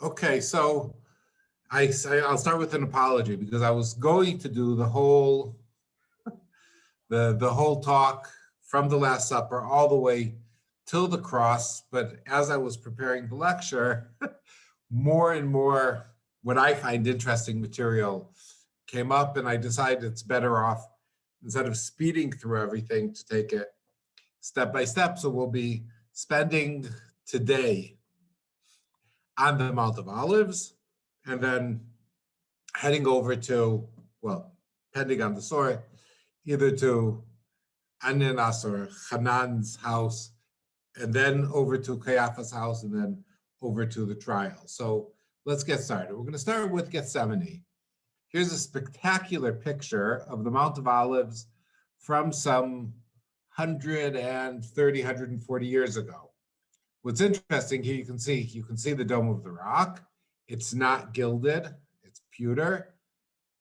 Okay, so I'll start with an apology because I was going to do the whole talk from the Last Supper all the way till the cross, but as I was preparing the lecture, more and more what I find interesting material came up, and I decided it's better off, instead of speeding through everything, to take it step by step. So we'll be spending today on the Mount of Olives, and then heading over to, well, depending on the story, either to Ananas or Hanan's house, and then over to Caiaphas' house, and then over to the trial. So let's get started. We're going to start with Gethsemane. Here's a spectacular picture of the Mount of Olives from some 130, 140 years ago. What's interesting here, you can see the Dome of the Rock. It's not gilded, it's pewter.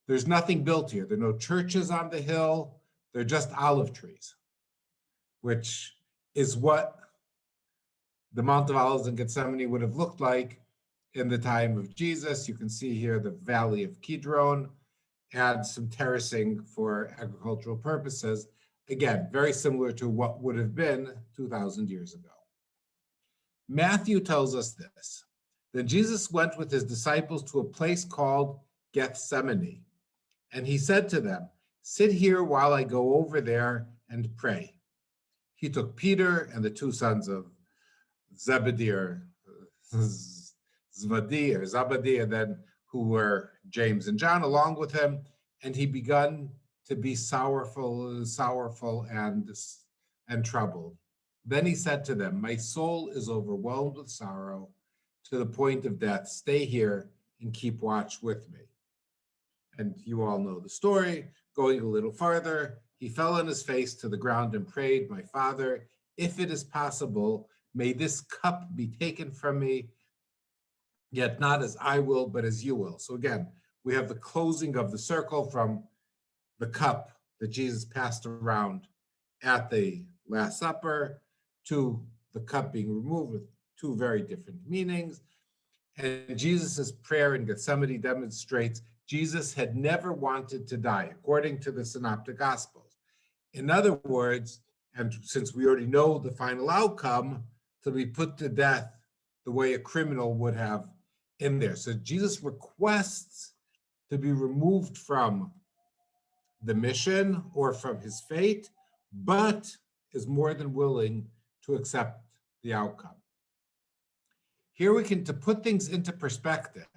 There's nothing built here. There are no churches on the hill. They're just olive trees, which is what the Mount of Olives in Gethsemane would have looked like in the time of Jesus. You can see here the Valley of Kidron and some terracing for agricultural purposes. Again, very similar to what would have been 2,000 years ago. Matthew tells us this. Then Jesus went with his disciples to a place called Gethsemane, and he said to them, "Sit here while I go over there and pray." He took Peter and the two sons of Zebedee, or Zebedee, and then who were James and John, along with him, and he began to be sorrowful and troubled. Then he said to them, "My soul is overwhelmed with sorrow to the point of death. Stay here and keep watch with me." And you all know the story. Going a little farther, he fell on his face to the ground and prayed, "My Father, if it is possible, may this cup be taken from me, yet not as I will, but as you will." So again, we have the closing of the circle from the cup that Jesus passed around at the Last Supper to the cup being removed, with two very different meanings. And Jesus's prayer in Gethsemane demonstrates Jesus had never wanted to die, according to the Synoptic Gospels. In other words, and since we already know the final outcome, to be put to death the way a criminal would have in there. So Jesus requests to be removed from the mission or from his fate, but is more than willing to accept the outcome. Here we can, to put things into perspective,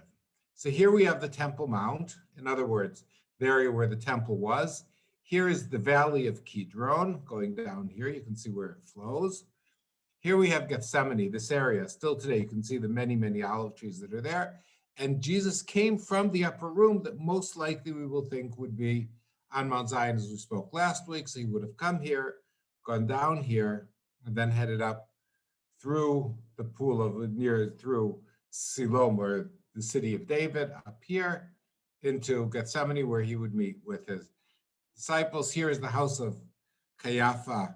so here we have the Temple Mount, in other words, the area where the temple was. Here is the Valley of Kidron, going down here, you can see where it flows. Here we have Gethsemane, this area. Still today, you can see the many, many olive trees that are there. And Jesus came from the upper room that most likely we will think would be on Mount Zion, as we spoke last week. So he would have come here, gone down here, and then headed up through the pool of through Siloam, or the city of David, up here into Gethsemane, where he would meet with his disciples. Here is the house of Caiaphas,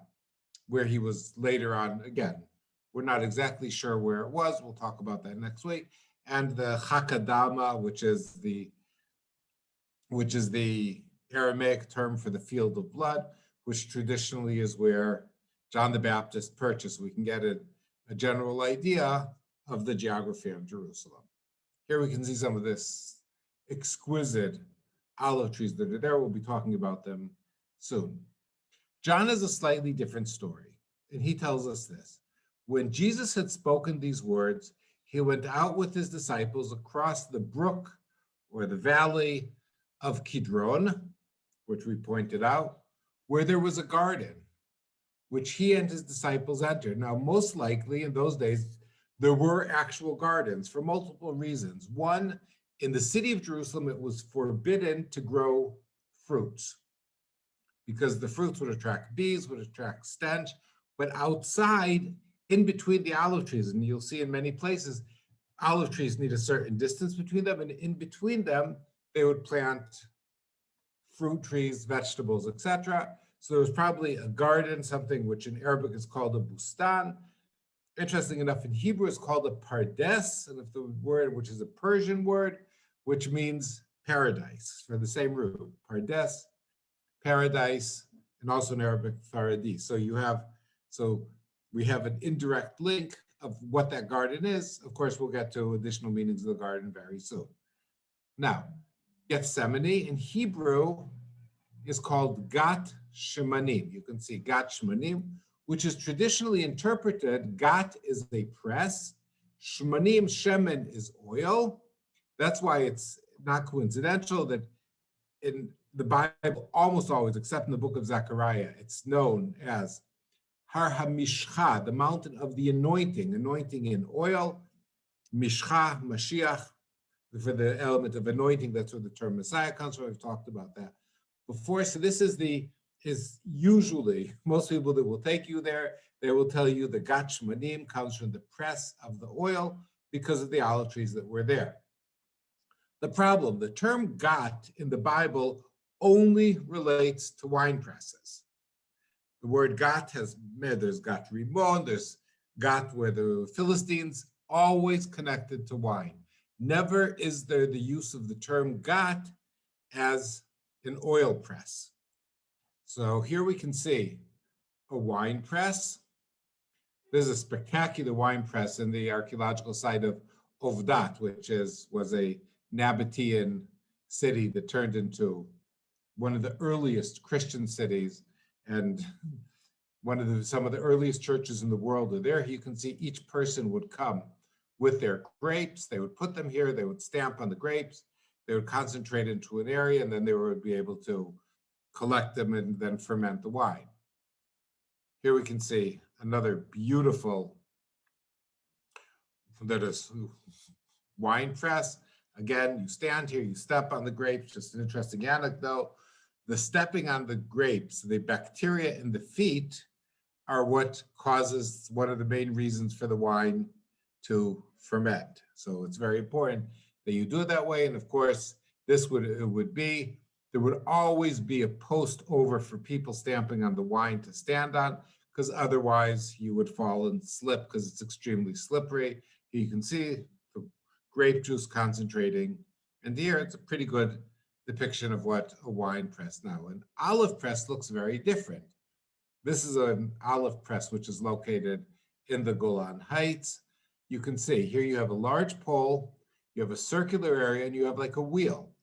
where he was later on. Again, we're not exactly sure where it was. We'll talk about that next week. And the Hakadama, which is the Aramaic term for the field of blood, which traditionally is where John the Baptist purchased. We can get a general idea of the geography of Jerusalem. Here we can see some of this exquisite olive trees that are there. We'll be talking about them soon. John has a slightly different story, and he tells us this. When Jesus had spoken these words, he went out with his disciples across the brook, or the valley of Kidron, which we pointed out, where there was a garden, which he and his disciples entered. Now, most likely in those days, there were actual gardens for multiple reasons. One, in the city of Jerusalem, it was forbidden to grow fruits because the fruits would attract bees, would attract stench. But outside, in between the olive trees, and you'll see in many places, olive trees need a certain distance between them, and in between them, they would plant fruit trees, vegetables, etc. So there was probably a garden, something which in Arabic is called a bustan, interesting enough, in Hebrew it's called a pardes, and if the word, which is a Persian word, which means paradise, for the same root, pardes, paradise, and also in Arabic, paradis. So we have an indirect link of what that garden is. Of course, we'll get to additional meanings of the garden very soon. Now, Gethsemane in Hebrew is called Gat Shemanim. You can see Gat Shemanim, which is traditionally interpreted, Gat is a press, Shemanim, Shemen is oil. That's why it's not coincidental that in the Bible, almost always, except in the book of Zechariah, it's known as Har HaMishcha, the mountain of the anointing in oil, Mishcha, Mashiach, for the element of anointing. That's where the term Messiah comes from. We've talked about that before. So this is usually, most people that will take you there, they will tell you the Gat Shemanim comes from the press of the oil because of the olive trees that were there. The problem, the term Gat in the Bible only relates to wine presses. The word Gat there's Gat Rimon, there's Gat where the Philistines, always connected to wine. Never is there the use of the term Gat as an oil press. So here we can see a wine press. There's a spectacular wine press in the archaeological site of Ovdat, which was a Nabatean city that turned into one of the earliest Christian cities, and some of the earliest churches in the world are there. You can see each person would come with their grapes. They would put them here. They would stamp on the grapes. They would concentrate into an area, and then they would be able to collect them and then ferment the wine. Here we can see another beautiful, that is wine press. Again, you stand here, you step on the grapes. Just an interesting anecdote. The stepping on the grapes, the bacteria in the feet are what causes one of the main reasons for the wine to ferment. So it's very important that you do it that way. And of course, there would always be a post over for people stamping on the wine to stand on, because otherwise you would fall and slip because it's extremely slippery. Here you can see the grape juice concentrating. And here it's a pretty good depiction of what a wine press. Now, an olive press looks very different. This is an olive press which is located in the Golan Heights. You can see here you have a large pole, you have a circular area, and you have like a wheel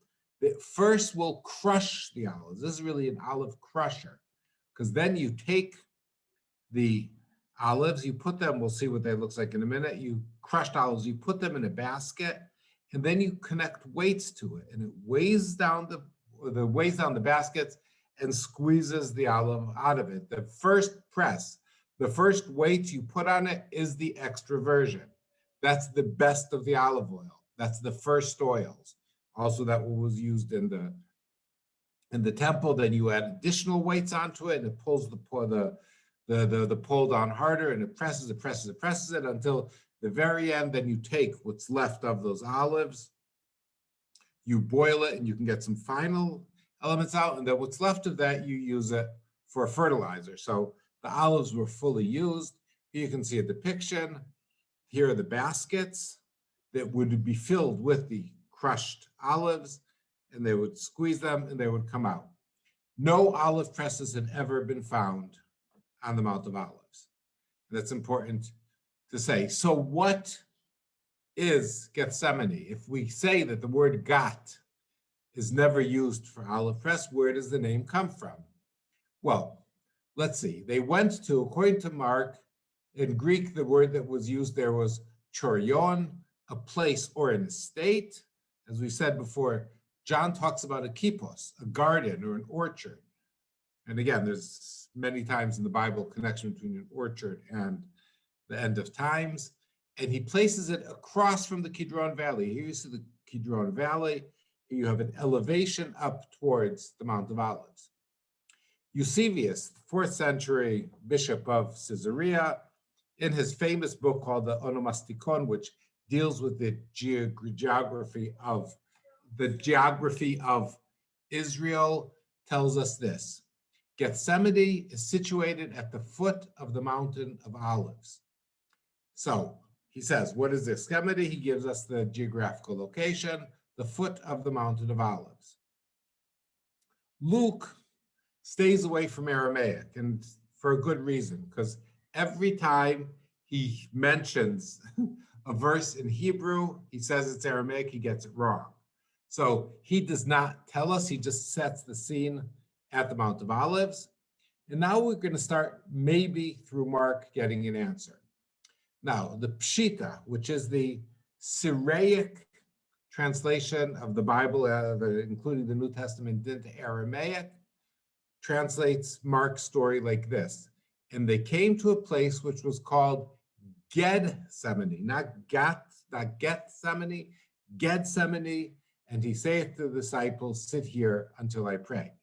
that first will crush the olives. This is really an olive crusher, because then you take the olives, you put them, we'll see what they look like in a minute, you crushed olives, you put them in a basket, and then you connect weights to it, and it weighs down the baskets and squeezes the olive out of it. The first press, the first weight you put on it is the extra virgin. That's the best of the olive oil. That's the first oils. Also, that was used in the temple. Then you add additional weights onto it, and it pulls the pole down harder, and it presses it until the very end. Then you take what's left of those olives, you boil it, and you can get some final elements out, and then what's left of that, you use it for fertilizer. So the olives were fully used. Here you can see a depiction. Here are the baskets that would be filled with the crushed olives, and they would squeeze them and they would come out. No olive presses had ever been found on the Mount of Olives. That's important to say. So what is Gethsemane? If we say that the word Gat is never used for olive press, where does the name come from? Well, let's see. They went to, according to Mark, in Greek, the word that was used there was chorion, a place or an estate. As we said before, John talks about a kippos, a garden or an orchard. And again, there's many times in the Bible connection between an orchard and the end of times. And he places it across from the Kidron Valley. Here you see the Kidron Valley. Here you have an elevation up towards the Mount of Olives. Eusebius, the 4th century bishop of Caesarea, in his famous book called the Onomasticon, which deals with the geography of Israel, tells us this: Gethsemane is situated at the foot of the Mountain of Olives. So he says, what is this? Gethsemane, he gives us the geographical location, the foot of the Mountain of Olives. Luke stays away from Aramaic, and for a good reason, because every time he mentions a verse in Hebrew, he says it's Aramaic, he gets it wrong. So he does not tell us, he just sets the scene at the Mount of Olives. And now we're going to start, maybe through Mark, getting an answer. Now, the Pshita, which is the Syriac translation of the Bible, including the New Testament into Aramaic, translates Mark's story like this. And they came to a place which was called Gethsemane, not Gethsemane, Gethsemane. And he saith to the disciples, sit here until I pray.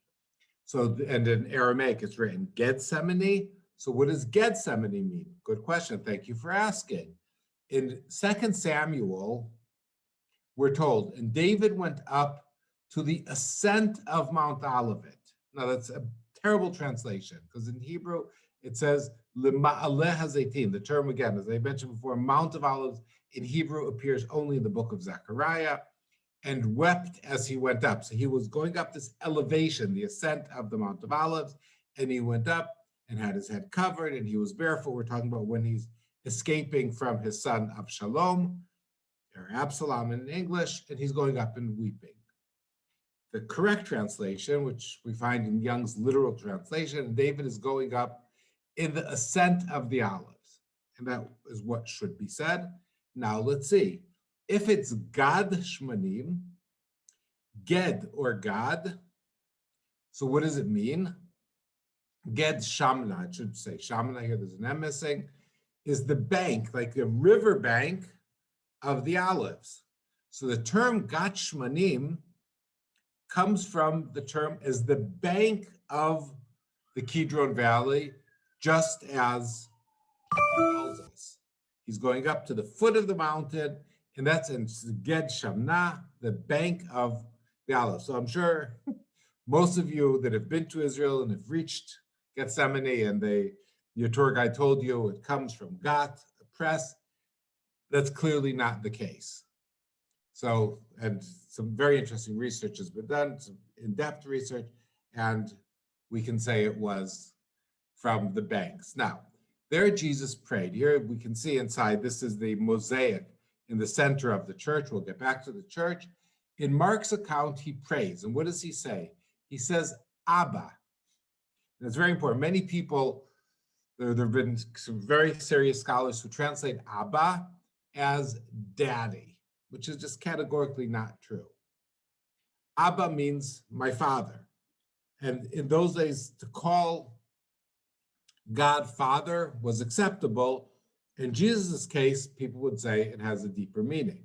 So, and in Aramaic, it's written Gethsemane. So what does Gethsemane mean? Good question. Thank you for asking. In 2 Samuel, we're told, and David went up to the ascent of Mount Olivet. Now, that's a terrible translation, because in Hebrew, it says, Lema'aleh HaZeitim. The term, again, as I mentioned before, Mount of Olives in Hebrew appears only in the book of Zechariah, and wept as he went up. So he was going up this elevation, the ascent of the Mount of Olives, and he went up and had his head covered, and he was barefoot. We're talking about when he's escaping from his son Absalom, or Absalom in English, and he's going up and weeping. The correct translation, which we find in Young's literal translation, David is going up in the ascent of the olives. And that is what should be said. Now let's see. If it's Gad Shmanim, Ged or Gad, so what does it mean? Ged Shamna, it should say Shamna here, there's an M missing, is the bank, like the river bank of the olives. So the term Gad Shmanim comes from the term as the bank of the Kidron Valley, just as he tells us. He's going up to the foot of the mountain, and that's in Ged Shamna, the bank of the olives. So I'm sure most of you that have been to Israel and have reached Gethsemane, and your tour guide told you it comes from Gat, a press, that's clearly not the case. So, and some very interesting research has been done, some in-depth research, and we can say it was from the banks. Now, there Jesus prayed. Here we can see inside, this is the mosaic in the center of the church. We'll get back to the church. In Mark's account, he prays. And what does he say? He says, Abba. And it's very important. Many people, there have been some very serious scholars who translate Abba as daddy, which is just categorically not true. Abba means my father. And in those days, to call God Father was acceptable. In Jesus' case, people would say it has a deeper meaning.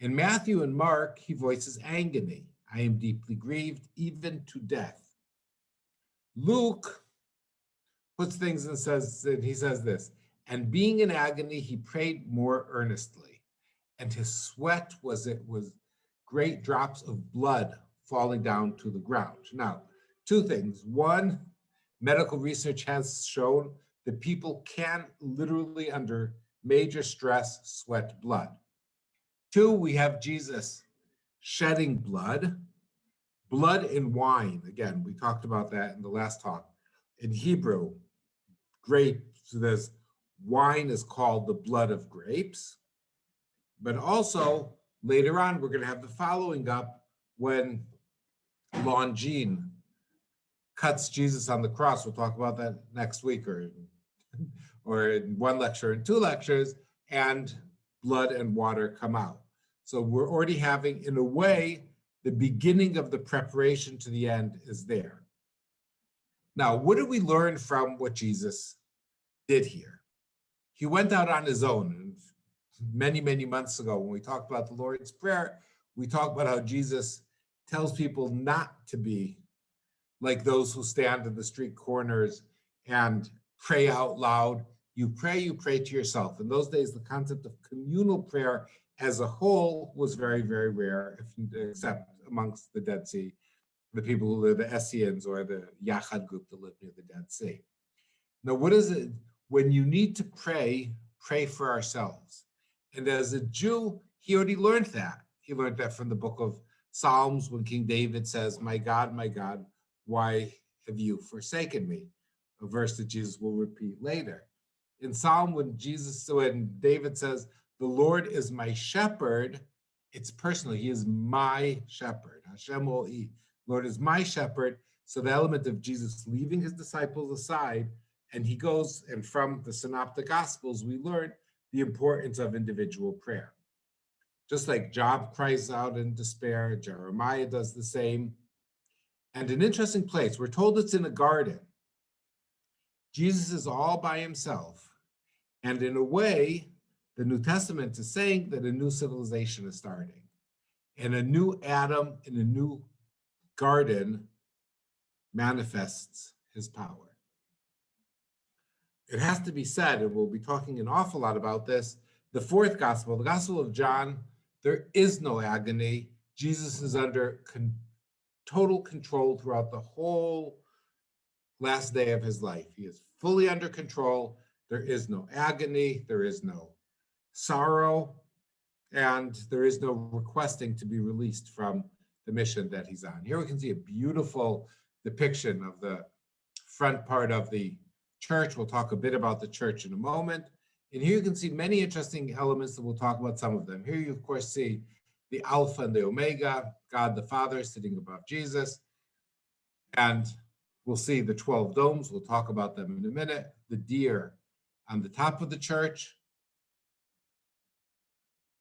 In Matthew and Mark, he voices agony. I am deeply grieved, even to death. Luke puts things and he says this, and being in agony, he prayed more earnestly, and his sweat was great drops of blood falling down to the ground. Now, two things. One, medical research has shown that people can literally, under major stress, sweat blood. Two, we have Jesus shedding blood. Blood in wine. Again, we talked about that in the last talk. In Hebrew, wine is called the blood of grapes. But also, later on, we're going to have the following up when Longine cuts Jesus on the cross. We'll talk about that next week, or in one lecture and two lectures, and blood and water come out. So we're already having, in a way, the beginning of the preparation to the end is there. Now, what did we learn from what Jesus did here? He went out on his own. And many, many months ago, when we talked about the Lord's Prayer, we talked about how Jesus tells people not to be like those who stand in the street corners and pray out loud. You pray to yourself. In those days, the concept of communal prayer as a whole was very, very rare, except amongst the Dead Sea, the people who live, the Essenes or the Yachad group that live near the Dead Sea. Now, what is it when you need to pray pray for ourselves. And as a Jew, he already learned that. He learned that from the book of Psalms when King David says, my God, why have you forsaken me? A verse that Jesus will repeat later. In Psalm, when David says, the Lord is my shepherd, it's personal. He is my shepherd. Hashem O'i. Lord is my shepherd. So the element of Jesus leaving his disciples aside, and he goes, and from the Synoptic Gospels, we learn the importance of individual prayer. Just like Job cries out in despair, Jeremiah does the same. And an interesting place, we're told it's in a garden. Jesus is all by himself. And in a way, the New Testament is saying that a new civilization is starting. And a new Adam in a new garden manifests his power. It has to be said, and we'll be talking an awful lot about this, the fourth gospel, the Gospel of John, there is no agony. Jesus is under total control throughout the whole last day of his life. He is fully under control. There is no agony. There is no sorrow. And there is no requesting to be released from the mission that he's on. Here we can see a beautiful depiction of the front part of the church. We'll talk a bit about the church in a moment. And here you can see many interesting elements that we'll talk about some of them. Here you, of course, see the Alpha and the Omega, God the Father sitting above Jesus. And we'll see the 12 domes. We'll talk about them in a minute. The deer on the top of the church.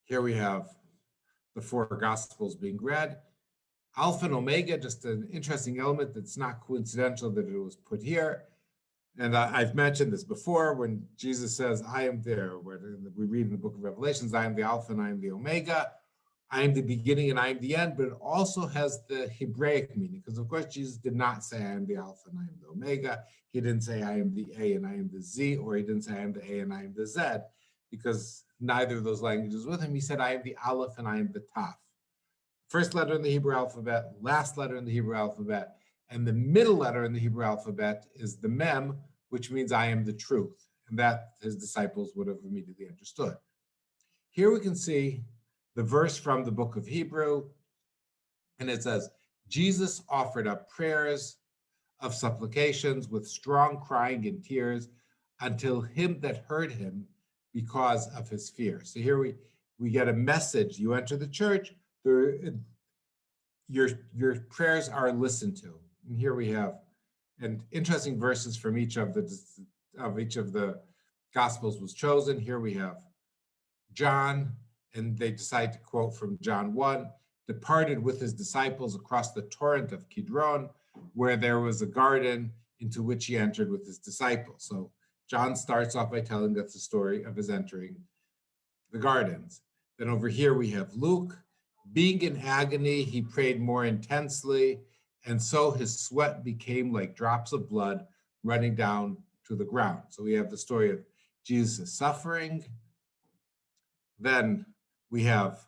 Here we have the four Gospels being read. Alpha and Omega, just an interesting element that's not coincidental that it was put here. And I've mentioned this before when Jesus says, I am there, where we read in the book of Revelations, I am the Alpha and I am the Omega. I am the beginning and I am the end, but it also has the Hebraic meaning, because of course Jesus did not say I am the Alpha and I am the Omega. He didn't say I am the A and I am the Z, or he didn't say I am the A and I am the Z, because neither of those languages with him. He said I am the Aleph and I am the Taf. First letter in the Hebrew alphabet, last letter in the Hebrew alphabet, and the middle letter in the Hebrew alphabet is the Mem, which means I am the truth, and that his disciples would have immediately understood. Here we can see the verse from the book of Hebrew, and it says, Jesus offered up prayers of supplications with strong crying and tears until him that heard him because of his fear. So here we get a message. You enter the church, your prayers are listened to. And here we have and interesting verses from each of the Gospels was chosen. Here we have John, and they decide to quote from John 1, departed with his disciples across the torrent of Kidron, where there was a garden into which he entered with his disciples. So John starts off by telling us the story of his entering the gardens. Then over here we have Luke, being in agony, he prayed more intensely, and so his sweat became like drops of blood running down to the ground. So we have the story of Jesus' suffering. Then we have,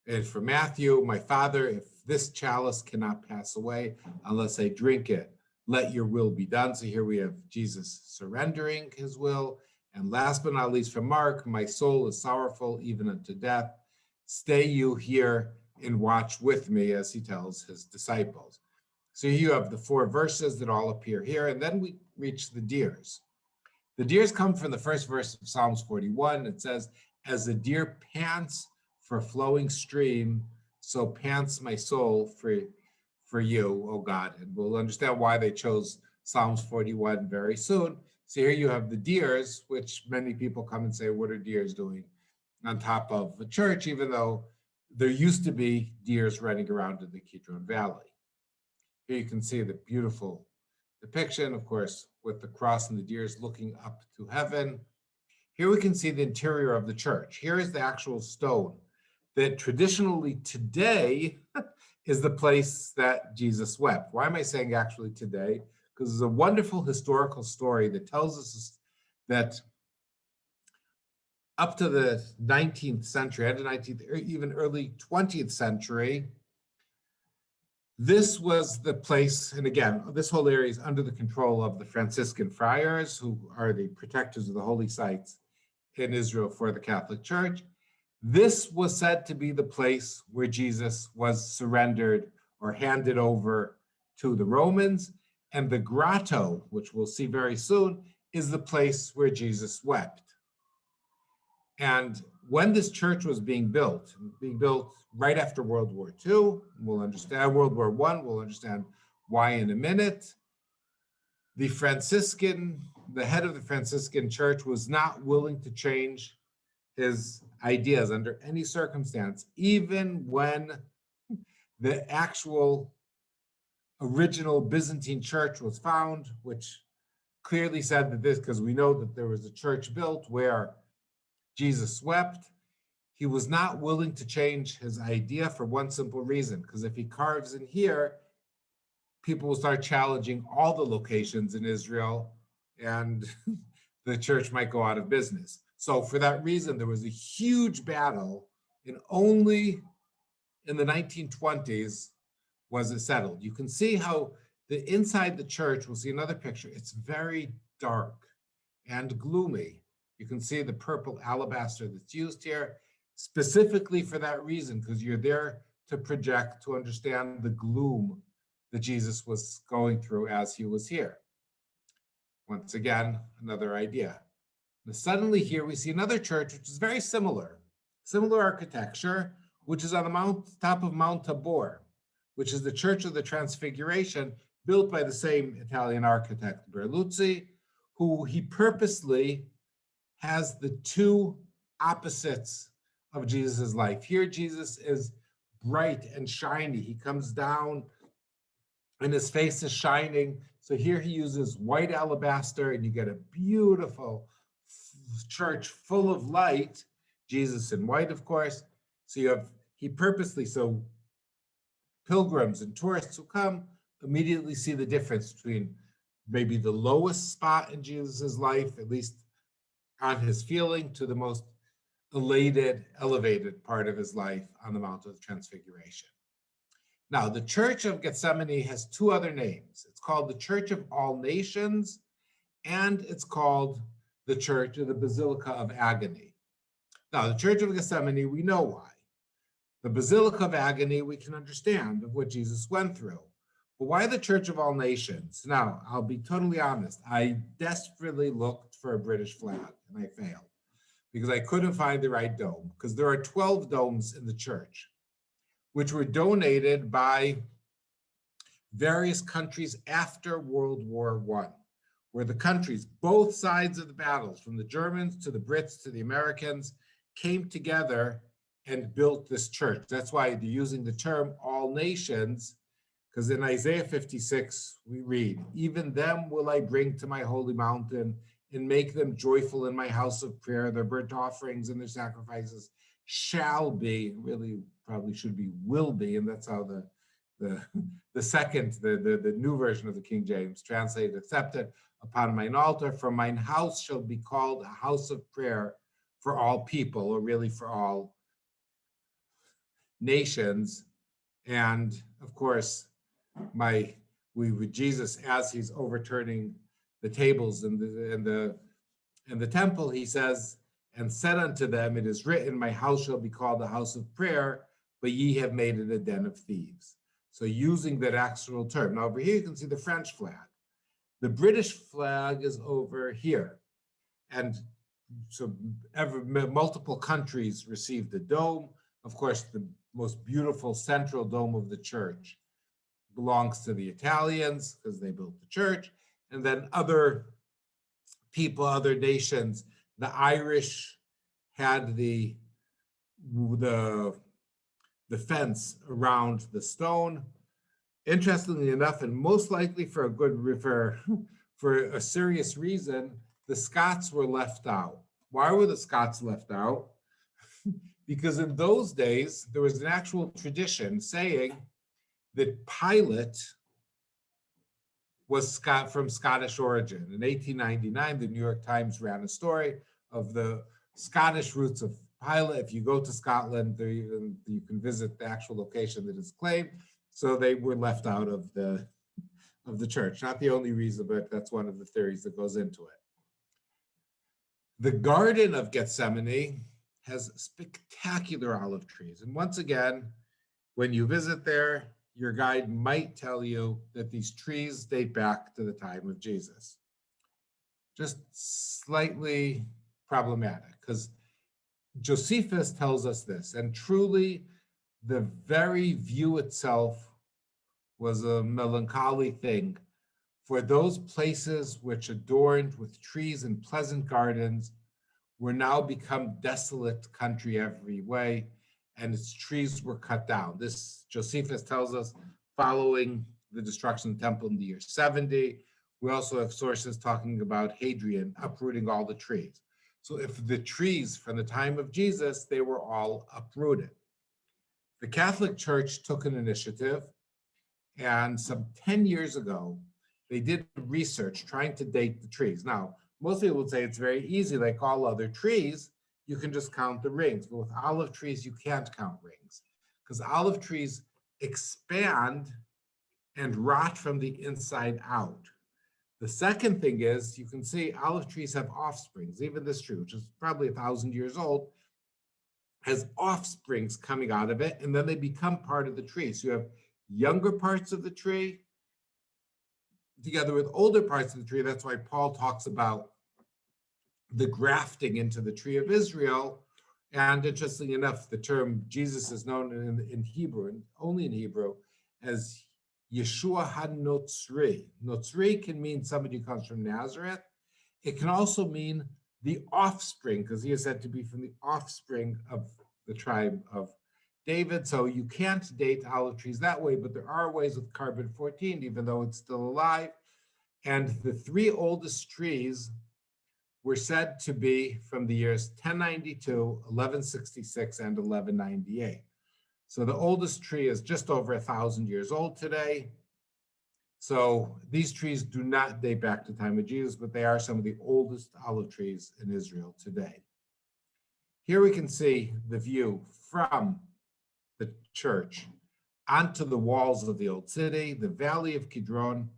and for Matthew, my Father, if this chalice cannot pass away unless I drink it, let your will be done. So here we have Jesus surrendering his will. And last but not least for Mark, my soul is sorrowful even unto death. Stay you here and watch with me, as he tells his disciples. So you have the four verses that all appear here, and then we reach the deers. The deers come from the first verse of Psalms 41. It says, as the deer pants for a flowing stream, so pants my soul for you, O God. And we'll understand why they chose Psalms 41 very soon. So here you have the deers, which many people come and say, what are deers doing on top of the church, even though there used to be deers running around in the Kidron Valley. Here you can see the beautiful depiction, of course, with the cross and the deers looking up to heaven. Here we can see the interior of the church. Here is the actual stone that traditionally today is the place that Jesus wept. Why am I saying actually today? Because there's a wonderful historical story that tells us that up to the 19th century, end of 19th, or even early 20th century, this was the place, and again, this whole area is under the control of the Franciscan friars, who are the protectors of the holy sites in Israel for the Catholic Church. This was said to be the place where Jesus was surrendered or handed over to the Romans. And the grotto, which we'll see very soon, is the place where Jesus wept. And when this church was being built right after World War II, we'll understand World War I, we'll understand why in a minute. The head of the Franciscan church was not willing to change his ideas under any circumstance, even when the actual original Byzantine church was found, which clearly said that this, because we know that there was a church built where Jesus wept. He was not willing to change his idea for one simple reason, because if he carves in here, people will start challenging all the locations in Israel, and the church might go out of business. So for that reason, there was a huge battle, and only in the 1920s was it settled. You can see how inside the church, we'll see another picture, it's very dark and gloomy. You can see the purple alabaster that's used here, specifically for that reason, because you're there to project, to understand the gloom that Jesus was going through as he was here. Once again, another idea. Now, suddenly here we see another church, which is very similar architecture, which is on the top of Mount Tabor, which is the Church of the Transfiguration, built by the same Italian architect, Berluzzi, who he purposely has the two opposites of Jesus' life. Here, Jesus is bright and shiny. He comes down and his face is shining. So here he uses white alabaster, and you get a beautiful church full of light. Jesus in white, of course. So so pilgrims and tourists who come immediately see the difference between maybe the lowest spot in Jesus's life, at least on his feeling, to the most elated, elevated part of his life on the Mount of Transfiguration. Now, the Church of Gethsemane has two other names. It's called the Church of All Nations, and it's called the Church of the Basilica of Agony. Now, the Church of Gethsemane, we know why. The Basilica of Agony, we can understand of what Jesus went through. But why the Church of All Nations? Now, I'll be totally honest. I desperately looked for a British flag, and I failed because I couldn't find the right dome, because there are 12 domes in the church, which were donated by various countries after World War I, where the countries, both sides of the battles, from the Germans to the Brits to the Americans, came together and built this church. That's why they're using the term all nations, because in Isaiah 56, we read, "Even them will I bring to my holy mountain and make them joyful in my house of prayer. Their burnt offerings and their sacrifices shall be," really probably should be will be, and that's how the new version of the King James translated, "accepted upon mine altar, for mine house shall be called a house of prayer for all people," or really for all nations. And of course, with Jesus, as he's overturning the tables in the temple, he says, "And said unto them, it is written, my house shall be called a house of prayer, but ye have made it a den of thieves." So using that actual term. Now over here you can see the French flag. The British flag is over here. And so multiple countries received the dome. Of course, the most beautiful central dome of the church belongs to the Italians because they built the church. And then other people, other nations, the Irish had the fence around the stone. Interestingly enough, and most likely for a serious reason, the Scots were left out. Why were the Scots left out? Because in those days, there was an actual tradition saying that Pilate was from Scottish origin. In 1899, the New York Times ran a story of the Scottish roots of Pilate. If you go to Scotland, you can visit the actual location that is claimed. So they were left out of the church. Not the only reason, but that's one of the theories that goes into it. The Garden of Gethsemane has spectacular olive trees. And once again, when you visit there, your guide might tell you that these trees date back to the time of Jesus. Just slightly problematic, because Josephus tells us this, and truly the very view itself was a melancholy thing. For those places which adorned with trees and pleasant gardens were now become desolate country every way, and its trees were cut down. This Josephus tells us following the destruction of the temple in the year 70. We also have sources talking about Hadrian uprooting all the trees. So if the trees from the time of Jesus, they were all uprooted. The Catholic Church took an initiative, and some 10 years ago, they did research trying to date the trees. Now, most people would say it's very easy, like all other trees, you can just count the rings. But with olive trees, you can't count rings, because olive trees expand and rot from the inside out. The second thing is, you can see olive trees have offsprings. Even this tree, which is probably 1,000 years old, has offsprings coming out of it, and then they become part of the tree. So you have younger parts of the tree together with older parts of the tree. That's why Paul talks about the grafting into the tree of Israel. And interestingly enough, the term Jesus is known in Hebrew, and only in Hebrew, as Yeshua HaNotzri. Notzri can mean somebody who comes from Nazareth. It can also mean the offspring, because he is said to be from the offspring of the tribe of David. So you can't date olive trees that way, but there are ways with carbon-14, even though it's still alive. And the three oldest trees were said to be from the years 1092, 1166, and 1198. So the oldest tree is just over 1,000 years old today. So these trees do not date back to the time of Jesus, but they are some of the oldest olive trees in Israel today. Here we can see the view from the church onto the walls of the old city, the valley of Kidron.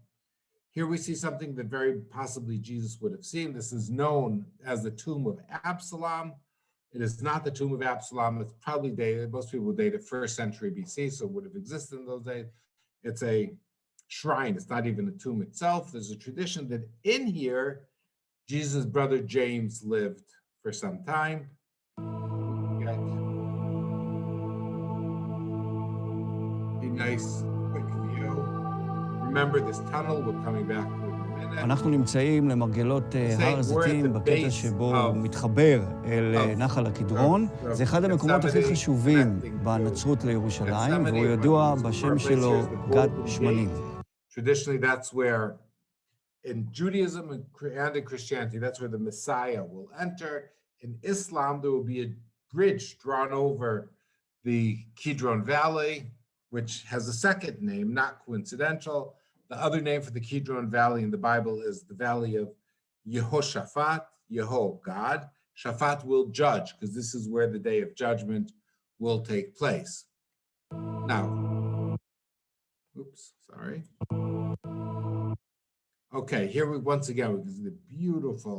Here we see something that very possibly Jesus would have seen. This is known as the tomb of Absalom. It is not the tomb of Absalom. It's probably dated, most people would date it 1st century BC, so it would have existed in those days. It's a shrine. It's not even a tomb itself. There's a tradition that in here, Jesus' brother James lived for some time. Get a nice quick view. Remember this tunnel, we're coming back to it in a minute. אנחנו נמצאים למרגלות הר הזיתים בקטע שבו הוא מתחבר אל נחל הקדרון. זה אחד המקומות הכי חשובים בנצרות לירושלים, והוא ידוע בשם שלו גת שמנים. Traditionally, that's where in Judaism and in Christianity, that's where the Messiah will enter. In Islam, there will be a bridge drawn over the Kidron Valley, which has a second name, not coincidental. The other name for the Kidron Valley in the Bible is the Valley of Yehoshaphat, Yeho, God. Shaphat will judge, because this is where the day of judgment will take place. Now, oops, sorry. Okay, here we once again, we can see the beautiful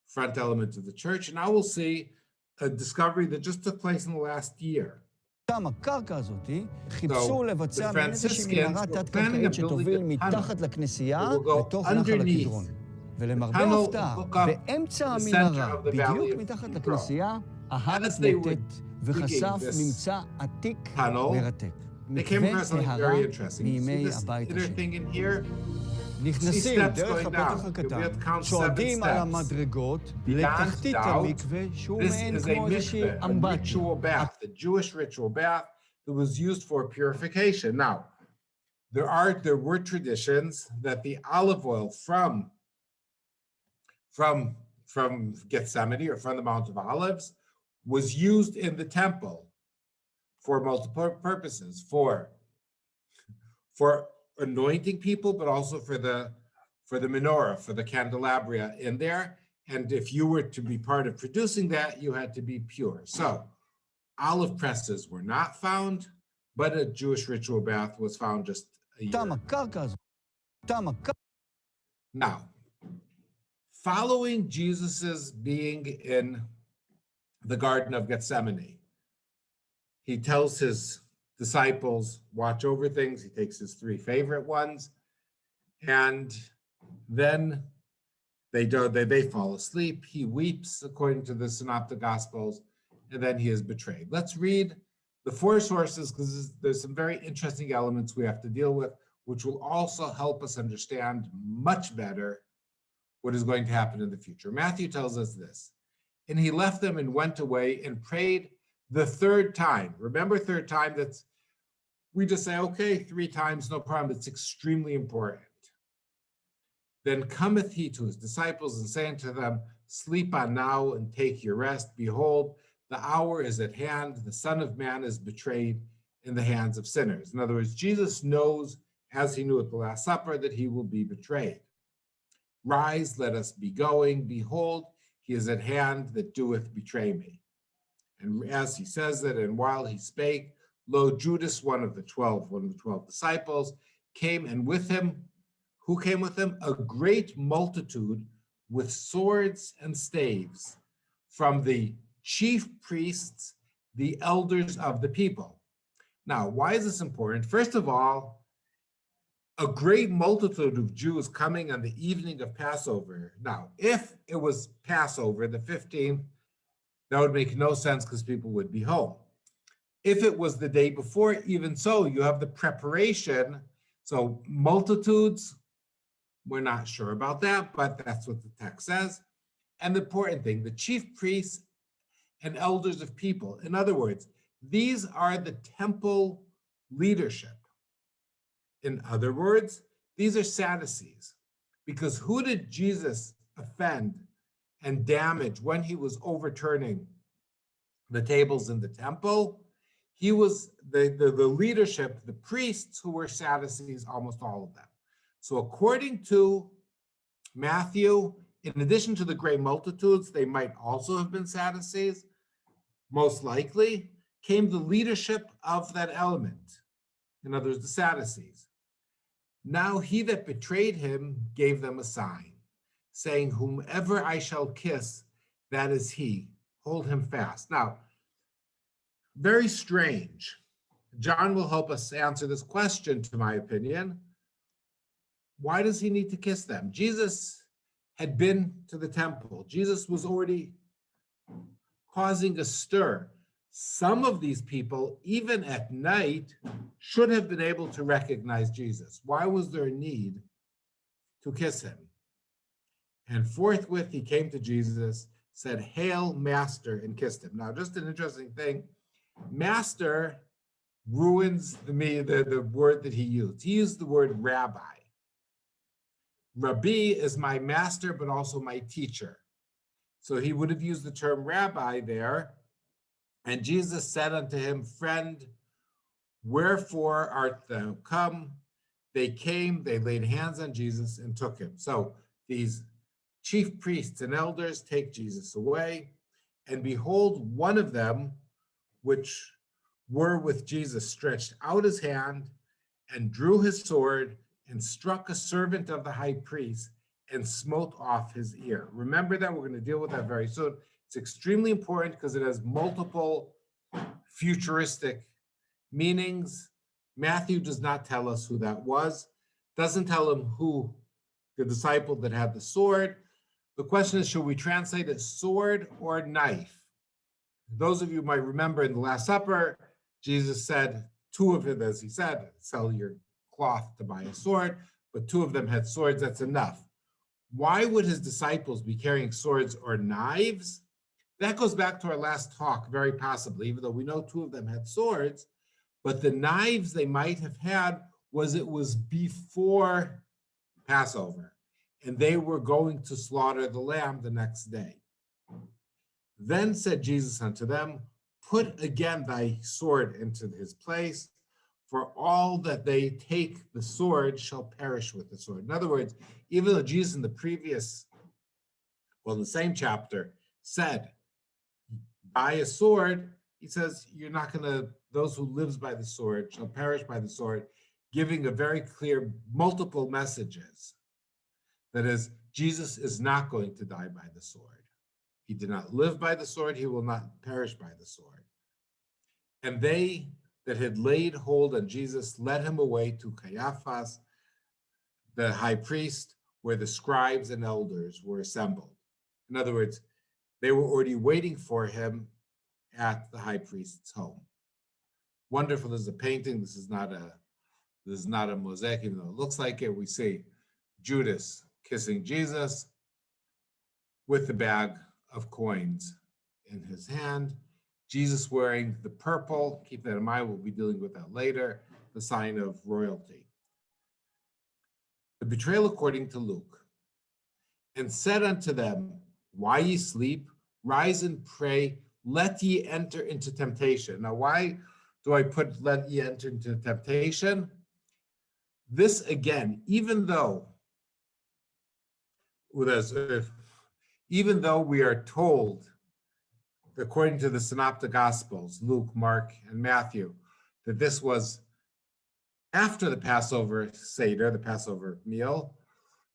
front element of the church, and now we'll see a discovery that just took place in the last year. הקרקע הזאת חיפשו לבצע מאיזושהי מנהרה תת-קרקעית שתוביל מתחת לכנסייה לתוך נחל הקדרון. ולמרבה ההפתעה, באמצע המנהרה, בדיוק מתחת לכנסייה, ההר התמוטט וחשף ממצא עתיק מרתק. מקווה טהרה מימי הבית השני. נכנסים דרך הפתח הקטן, צועדים על המדרגות לתחתית המקווה, שהוא מעין כמו איזושהי אמבטיה. The Jewish ritual bath that was used for purification. Now, there were traditions that the olive oil from Gethsemane or from the Mount of Olives was used in the temple for multiple purposes, for anointing people, but also for the menorah, for the candelabra in there. And if you were to be part of producing that, you had to be pure. So olive presses were not found, but a Jewish ritual bath was found just a year. Now, following Jesus's being in the Garden of Gethsemane, he tells his disciples, watch over things. He takes his 3 favorite ones, and then they fall asleep. He weeps, according to the Synoptic Gospels, and then he is betrayed. Let's read the 4 sources, because there's some very interesting elements we have to deal with, which will also help us understand much better what is going to happen in the future. Matthew tells us this: and he left them and went away and prayed the 3rd time. Remember, 3rd time, we just say, okay, 3 times, no problem. It's extremely important. Then cometh he to his disciples and saying to them, sleep on now and take your rest. Behold, the hour is at hand. The Son of Man is betrayed in the hands of sinners. In other words, Jesus knows, as he knew at the Last Supper, that he will be betrayed. Rise, let us be going. Behold, he is at hand that doeth betray me. And as he says that, and while he spake, lo, Judas, one of the 12 disciples, came, and with him, who came with him? A great multitude with swords and staves from the chief priests, the elders of the people. Now, why is this important? First of all, a great multitude of Jews coming on the evening of Passover. Now, if it was Passover, the 15th, that would make no sense because people would be home. If it was the day before, even so, you have the preparation. So multitudes, we're not sure about that, but that's what the text says. And the important thing, the chief priests and elders of people. In other words, these are the temple leadership. In other words, these are Sadducees. Because who did Jesus offend and damage when he was overturning the tables in the temple? He was the leadership, the priests who were Sadducees, almost all of them. So according to Matthew, in addition to the great multitudes, they might also have been Sadducees. Most likely came the leadership of that element. In other words, the Sadducees. Now he that betrayed him gave them a sign, saying, whomever I shall kiss, that is he. Hold him fast. Now, very strange. John will help us answer this question, to my opinion. Why does he need to kiss them? Jesus had been to the temple. Jesus was already causing a stir. Some of these people, even at night, should have been able to recognize Jesus. Why was there a need to kiss him? And forthwith he came to Jesus, said, Hail, Master, and kissed him. Now, just an interesting thing. Master ruins the word that he used. He used the word rabbi. Rabbi is my master, but also my teacher. So he would have used the term rabbi there. And Jesus said unto him, Friend, wherefore art thou come? They came, they laid hands on Jesus and took him. So these chief priests and elders take Jesus away. And behold, one of them, which were with Jesus, stretched out his hand and drew his sword and struck a servant of the high priest and smote off his ear. Remember that. We're going to deal with that very soon. It's extremely important because it has multiple futuristic meanings. Matthew does not tell us who that was, doesn't tell him who the disciple that had the sword. The question is, should we translate it sword or knife? Those of you might remember in the Last Supper, Jesus said, 2 of them, as he said, sell your cloth to buy a sword, but 2 of them had swords, that's enough. Why would his disciples be carrying swords or knives? That goes back to our last talk, very possibly, even though we know 2 of them had swords, but the knives they might have had was before Passover, and they were going to slaughter the lamb the next day. Then said Jesus unto them, Put again thy sword into his place, for all that they take the sword shall perish with the sword. In other words, even though Jesus in the same chapter said, buy a sword, he says, you're not going to, those who lives by the sword shall perish by the sword, giving a very clear multiple messages. That is, Jesus is not going to die by the sword. He did not live by the sword. He will not perish by the sword. And they that had laid hold on Jesus led him away to Caiaphas, the high priest, where the scribes and elders were assembled. In other words, they were already waiting for him at the high priest's home. Wonderful. This is a painting. This is not a mosaic, even though it looks like it. We see Judas kissing Jesus with the bag of coins in his hand. Jesus wearing the purple. Keep that in mind. We'll be dealing with that later. The sign of royalty. The betrayal according to Luke. And said unto them, why ye sleep? Rise and pray, let ye enter into temptation. Now, why do I put let ye enter into temptation? This again, even though we are told, according to the Synoptic Gospels, Luke, Mark, and Matthew, that this was after the Passover Seder, the Passover meal,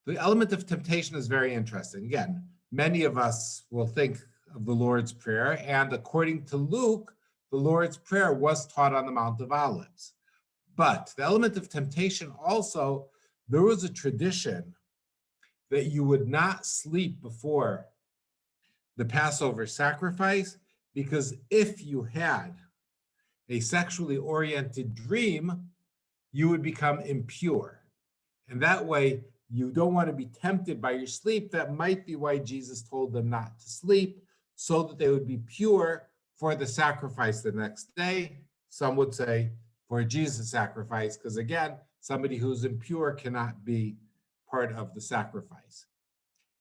the element of temptation is very interesting. Again, many of us will think of the Lord's Prayer, and according to Luke, the Lord's Prayer was taught on the Mount of Olives. But the element of temptation also, there was a tradition that you would not sleep before the Passover sacrifice, because if you had a sexually oriented dream, you would become impure. And that way, you don't want to be tempted by your sleep. That might be why Jesus told them not to sleep, so that they would be pure for the sacrifice the next day. Some would say for Jesus' sacrifice, because again, somebody who's impure cannot be part of the sacrifice.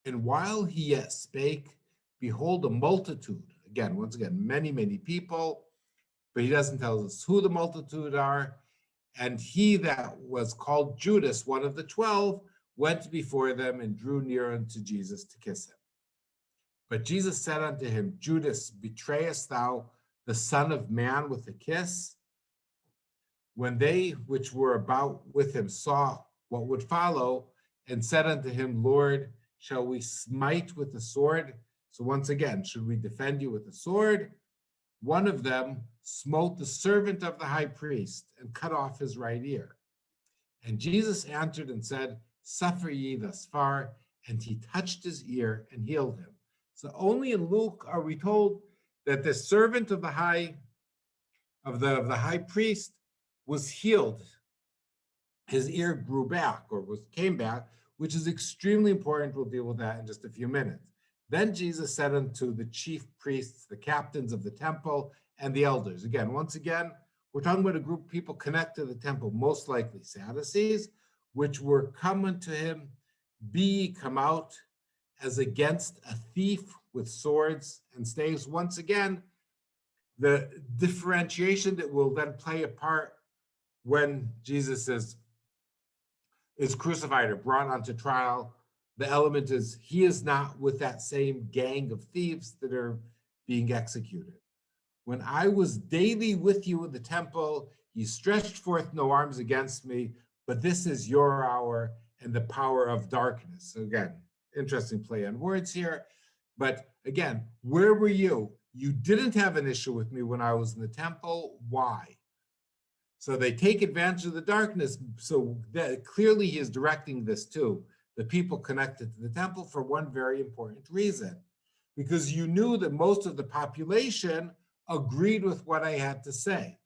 And while he yet spake, behold, a multitude. Again, once again, many, many people, but he doesn't tell us who the multitude are. And he that was called Judas, one of the 12, went before them and drew near unto Jesus to kiss him. But Jesus said unto him, Judas, betrayest thou the Son of Man with a kiss? When they which were about with him saw what would follow, and said unto him, Lord, shall we smite with the sword? So once again, should we defend you with the sword? One of them smote the servant of the high priest and cut off his right ear. And Jesus answered and said, suffer ye thus far. And he touched his ear and healed him. So only in Luke are we told that the servant of the high priest was healed. His ear grew back or came back, which is extremely important. We'll deal with that in just a few minutes. Then Jesus said unto the chief priests, the captains of the temple, and the elders. Again, once again, we're talking about a group of people connected to the temple, most likely Sadducees, which were come unto him, be ye come out as against a thief with swords and staves. Once again, the differentiation that will then play a part when Jesus is crucified or brought onto trial. The element is he is not with that same gang of thieves that are being executed. When I was daily with you in the temple, ye stretched forth no arms against me, but this is your hour and the power of darkness. So again, interesting play on words here. But again, where were you? You didn't have an issue with me when I was in the temple. Why? So they take advantage of the darkness. So that clearly he is directing this to the people connected to the temple for one very important reason, because you knew that most of the population agreed with what I had to say.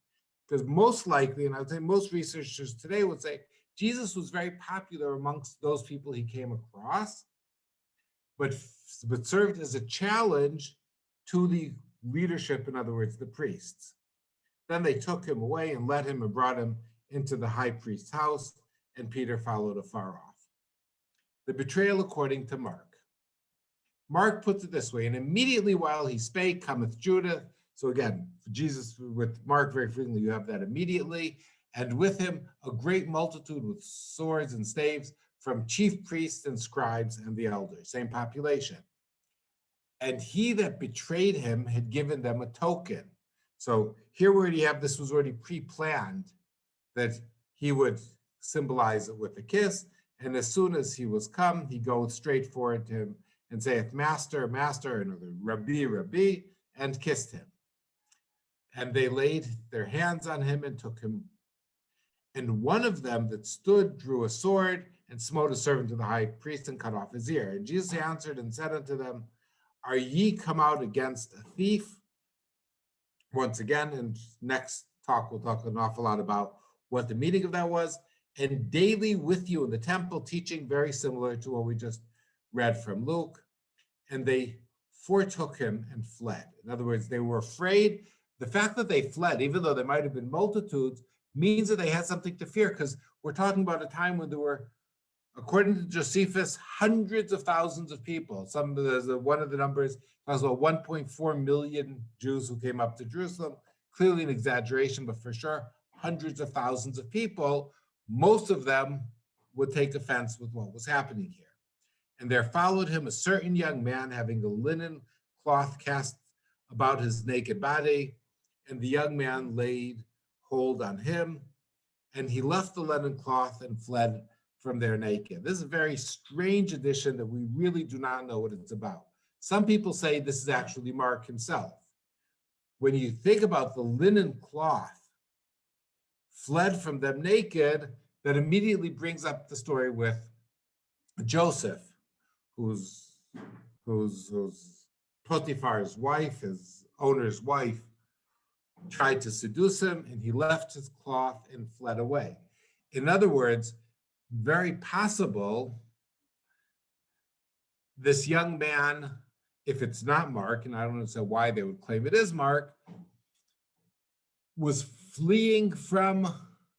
Because most likely, and I would say most researchers today would say, Jesus was very popular amongst those people he came across, but served as a challenge to the leadership, in other words, the priests. Then they took him away and led him and brought him into the high priest's house, and Peter followed afar off. The betrayal according to Mark. Mark puts it this way, and immediately while he spake, cometh Judas. So again, for Jesus, with Mark, very frequently you have that immediately, and with him a great multitude with swords and staves from chief priests and scribes and the elders, same population. And he that betrayed him had given them a token. So here we already have, this was already pre-planned, that he would symbolize it with a kiss, And as soon as he was come, he goeth straight forward to him and saith, Master, Master, another Rabbi, Rabbi, and kissed him. And they laid their hands on him and took him. And one of them that stood drew a sword and smote a servant of the high priest and cut off his ear. And Jesus answered and said unto them, Are ye come out against a thief? Once again, and next talk, we'll talk an awful lot about what the meaning of that was. And daily with you in the temple, teaching, very similar to what we just read from Luke. And they foretook him and fled. In other words, they were afraid. The fact that they fled, even though there might have been multitudes, means that they had something to fear, because we're talking about a time when there were, according to Josephus, hundreds of thousands of people. One of the numbers talks about 1.4 million Jews who came up to Jerusalem. Clearly an exaggeration, but for sure, hundreds of thousands of people. Most of them would take offense with what was happening here. And there followed him a certain young man having a linen cloth cast about his naked body, and the young man laid hold on him, and he left the linen cloth and fled from there naked. This is a very strange addition that we really do not know what it's about. Some people say this is actually Mark himself. When you think about the linen cloth fled from them naked, that immediately brings up the story with Joseph, who's Potiphar's wife, his owner's wife, tried to seduce him, and he left his cloth and fled away. In other words, very possible this young man, if it's not Mark, and I don't understand why they would claim it is Mark, was fleeing from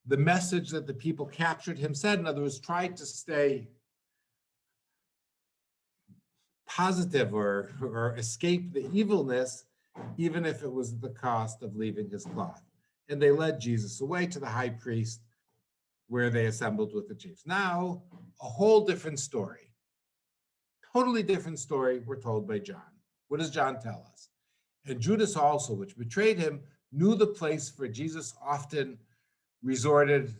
the message that the people captured him said. In other words, tried to stay positive or escape the evilness, even if it was at the cost of leaving his cloth. And they led Jesus away to the high priest, where they assembled with the chiefs. Now, a whole different story. Totally different story we're told by John. What does John tell us? And Judas also, which betrayed him, knew the place, for Jesus often resorted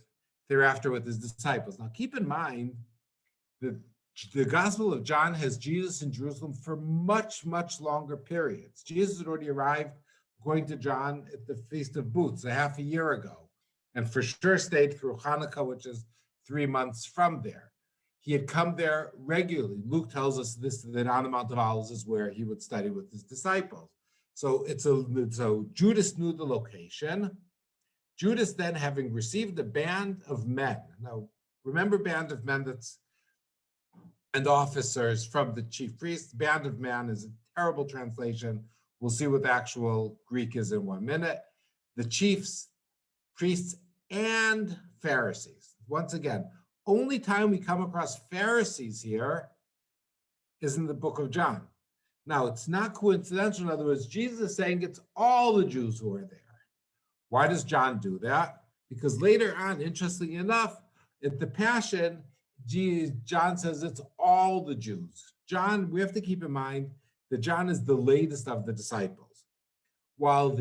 thereafter with his disciples. Now, keep in mind that the Gospel of John has Jesus in Jerusalem for much, much longer periods. Jesus had already arrived, according to John, at the Feast of Booths a half a year ago, and for sure stayed through Hanukkah, which is 3 months from there. He had come there regularly. Luke tells us this, that on the Mount of Olives is where he would study with his disciples. So Judas knew the location. Judas then, having received a band of men. Now, remember band of men and officers from the chief priests. Band of men is a terrible translation. We'll see what the actual Greek is in 1 minute. The chiefs, priests, and Pharisees. Once again, only time we come across Pharisees here is in the book of John. Now, it's not coincidental. In other words, Jesus is saying it's all the Jews who are there. Why does John do that? Because later on, interestingly enough, at the Passion, John says it's all the Jews. John, we have to keep in mind that John is the latest of the disciples. While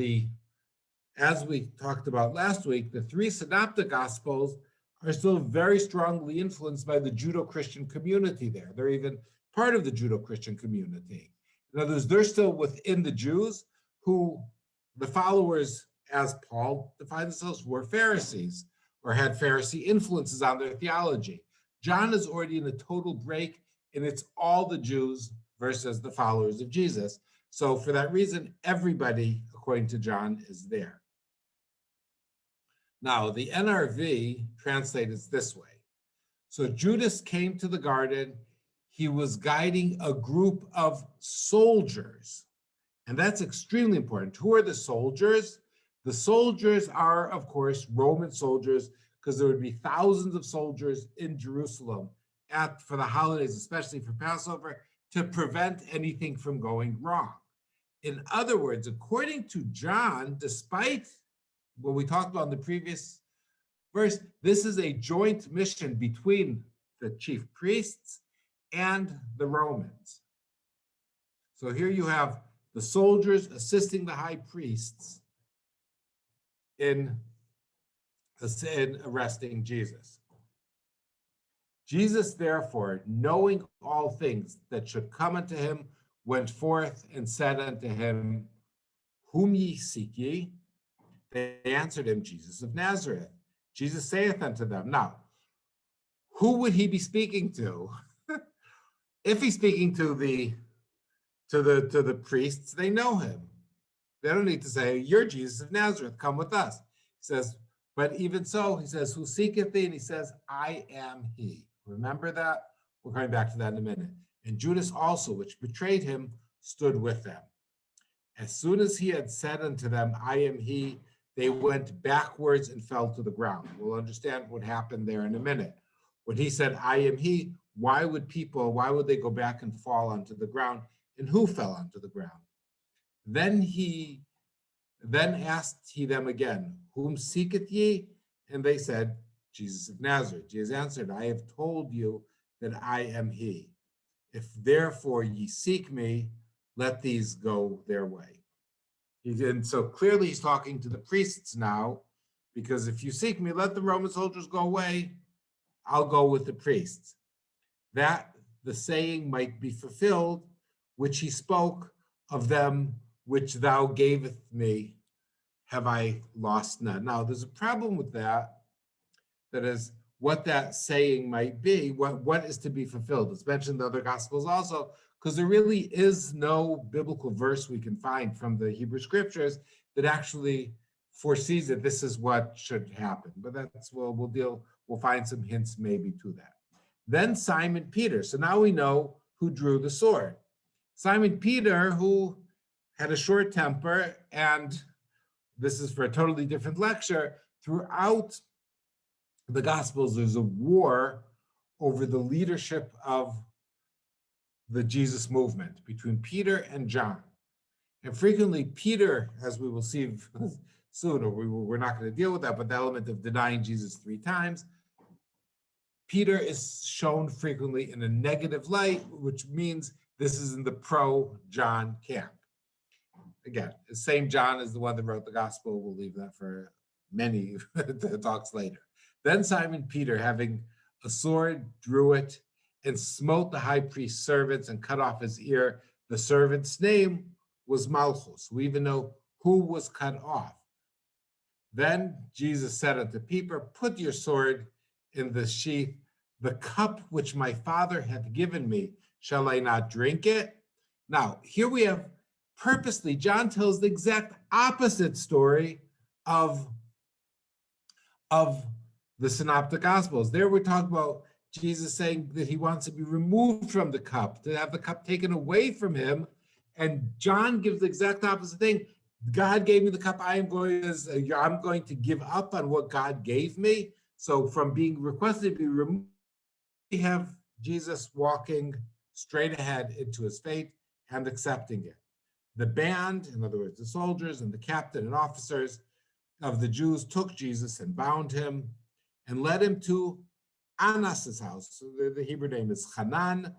as we talked about last week, the 3 synoptic gospels are still very strongly influenced by the Judo-Christian community there. They're even part of the Judo-Christian community. In other words, they're still within the Jews, who the followers, as Paul defined themselves, were Pharisees or had Pharisee influences on their theology. John is already in a total break, and it's all the Jews versus the followers of Jesus. So for that reason, everybody, according to John, is there. Now, the NRV translates this way. So Judas came to the garden. He was guiding a group of soldiers. And that's extremely important. Who are the soldiers? The soldiers are, of course, Roman soldiers, because there would be thousands of soldiers in Jerusalem for the holidays, especially for Passover, to prevent anything from going wrong. In other words, according to John, despite what we talked about in the previous verse, this is a joint mission between the chief priests and the Romans. So here you have the soldiers assisting the high priests in arresting Jesus. Jesus, therefore, knowing all things that should come unto him, went forth and said unto him, Whom ye seek ye? They answered him, Jesus of Nazareth. Jesus saith unto them, now, who would he be speaking to? If he's speaking to the priests, they know him. They don't need to say, you're Jesus of Nazareth, come with us. He says, but even so, he says, who seeketh thee? And he says, I am he. Remember that? We're coming back to that in a minute. And Judas also, which betrayed him, stood with them. As soon as he had said unto them, I am he, they went backwards and fell to the ground. We'll understand what happened there in a minute. When he said, I am he, why would they go back and fall onto the ground? And who fell onto the ground? Then asked he them again, whom seeketh ye? And they said, Jesus of Nazareth. Jesus answered, I have told you that I am he. If therefore ye seek me, let these go their way. And so clearly he's talking to the priests now, because if you seek me, let the Roman soldiers go away. I'll go with the priests. That the saying might be fulfilled, which he spoke of them, which thou gavest me, have I lost none. Now, there's a problem with that. That is, what that saying might be, what is to be fulfilled. It's mentioned in the other Gospels also, because there really is no biblical verse we can find from the Hebrew Scriptures that actually foresees that this is what should happen. But we'll find some hints maybe to that. Then Simon Peter. So now we know who drew the sword. Simon Peter, who had a short temper, and this is for a totally different lecture, throughout the Gospels, there's a war over the leadership of the Jesus movement between Peter and John. And frequently Peter, as we will see soon, or we're not going to deal with that, but the element of denying Jesus 3 times, Peter is shown frequently in a negative light, which means this is in the pro-John camp. Again, the same John is the one that wrote the gospel. We'll leave that for many talks later. Then Simon Peter, having a sword, drew it and smote the high priest's servants and cut off his ear. The servant's name was Malchus. We even know who was cut off. Then Jesus said unto Peter, put your sword in the sheath. The cup which my Father hath given me, shall I not drink it? Now, here we have purposely, John tells the exact opposite story of the Synoptic Gospels. There we're talking about Jesus saying that he wants to be removed from the cup, to have the cup taken away from him. And John gives the exact opposite thing. God gave me the cup. I'm going to give up on what God gave me. So from being requested to be removed, we have Jesus walking straight ahead into his fate and accepting it. The band, in other words, the soldiers and the captain and officers of the Jews, took Jesus and bound him and led him to Anas's house. So the Hebrew name is Hanan,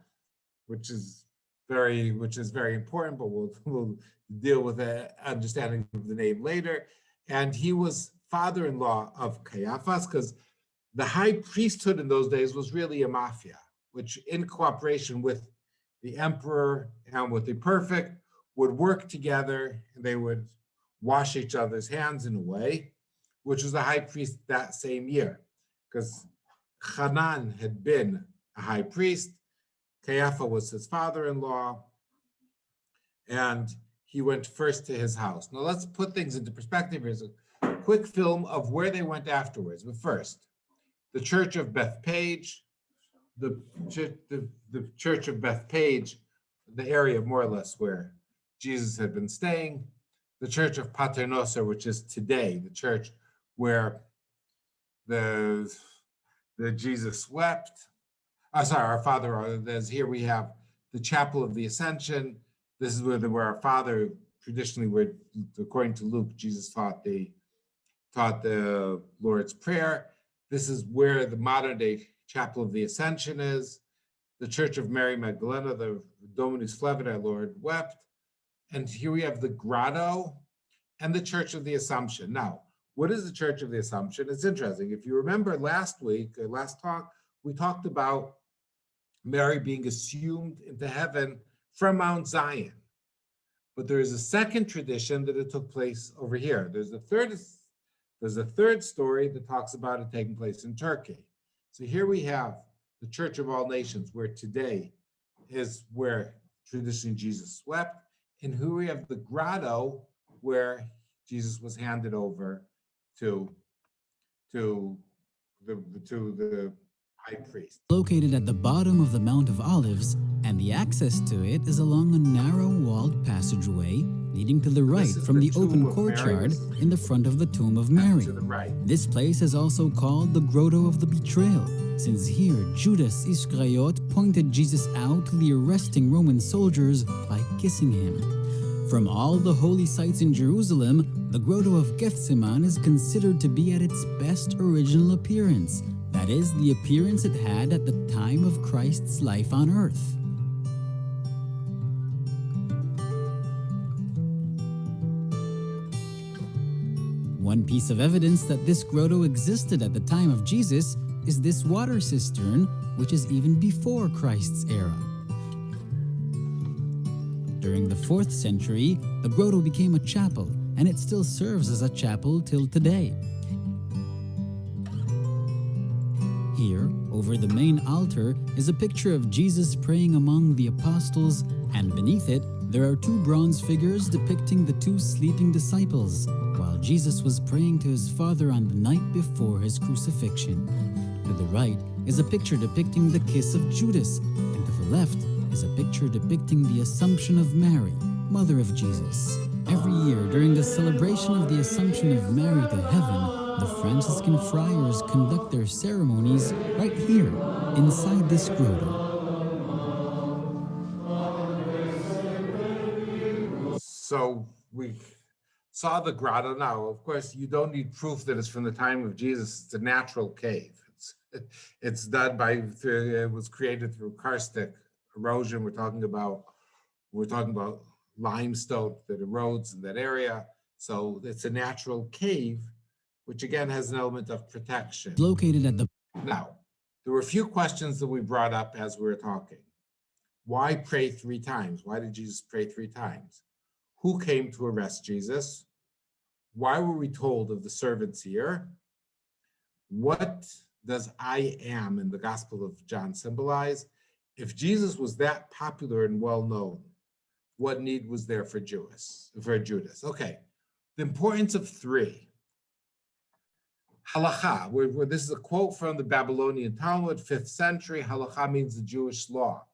which is very important, but we'll deal with the understanding of the name later. And he was father-in-law of Caiaphas, because the high priesthood in those days was really a mafia, which in cooperation with the emperor and with the prefect would work together, and they would wash each other's hands in a way, which was the high priest that same year, because Hanan had been a high priest, Caiaphas was his father-in-law, and he went first to his house. Now let's put things into perspective. Here's a quick film of where they went afterwards. But first, the Church of Bethpage, the Church of Bethpage, the area more or less where Jesus had been staying, the Church of Paternoster, which is today the church where the Jesus wept. Our Father, there's here we have the Chapel of the Ascension. This is where our Father traditionally, where according to Luke, Jesus taught the Lord's Prayer. This is where the modern day Chapel of the Ascension is. The Church of Mary Magdalena, the Dominus Flevit, our Lord wept. And here we have the Grotto and the Church of the Assumption. Now, what is the Church of the Assumption? It's interesting. If you remember last talk, we talked about Mary being assumed into heaven from Mount Zion. But there is a second tradition that it took place over here. There's a third story that talks about it taking place in Turkey. So here we have the Church of All Nations, where today is where traditionally Jesus wept, and here we have the grotto where Jesus was handed over to the high priest. Located at the bottom of the Mount of Olives, and the access to it is along a narrow walled passageway leading to the right from the open courtyard in the front of the tomb of Mary. To the right. This place is also called the Grotto of the Betrayal, since here Judas Iscariot pointed Jesus out to the arresting Roman soldiers by kissing him. From all the holy sites in Jerusalem, the Grotto of Gethsemane is considered to be at its best original appearance. That is, the appearance it had at the time of Christ's life on earth. One piece of evidence that this grotto existed at the time of Jesus is this water cistern, which is even before Christ's era. During the 4th century, the grotto became a chapel, and it still serves as a chapel till today. Here, over the main altar, is a picture of Jesus praying among the apostles, and beneath it, there are 2 bronze figures depicting the 2 sleeping disciples, while Jesus was praying to his Father on the night before his crucifixion. To the right is a picture depicting the kiss of Judas, and to the left is a picture depicting the Assumption of Mary, mother of Jesus. Every year, during the celebration of the Assumption of Mary to heaven, the Franciscan friars conduct their ceremonies right here, inside this grotto. So we saw the grotto. Now, of course, you don't need proof that it's from the time of Jesus. It's a natural cave. It's done it was created through karstic erosion. We're talking about limestone that erodes in that area. So it's a natural cave, which again has an element of protection. Located at the... Now, there were a few questions that we brought up as we were talking. Why pray 3 times? Why did Jesus pray 3 times? Who came to arrest Jesus? Why were we told of the servants here? What does I am in the Gospel of John symbolize? If Jesus was that popular and well-known, what need was there for Judas? Okay, the importance of 3. Halakha, where this is a quote from the Babylonian Talmud, 5th century. Halakha means the Jewish law.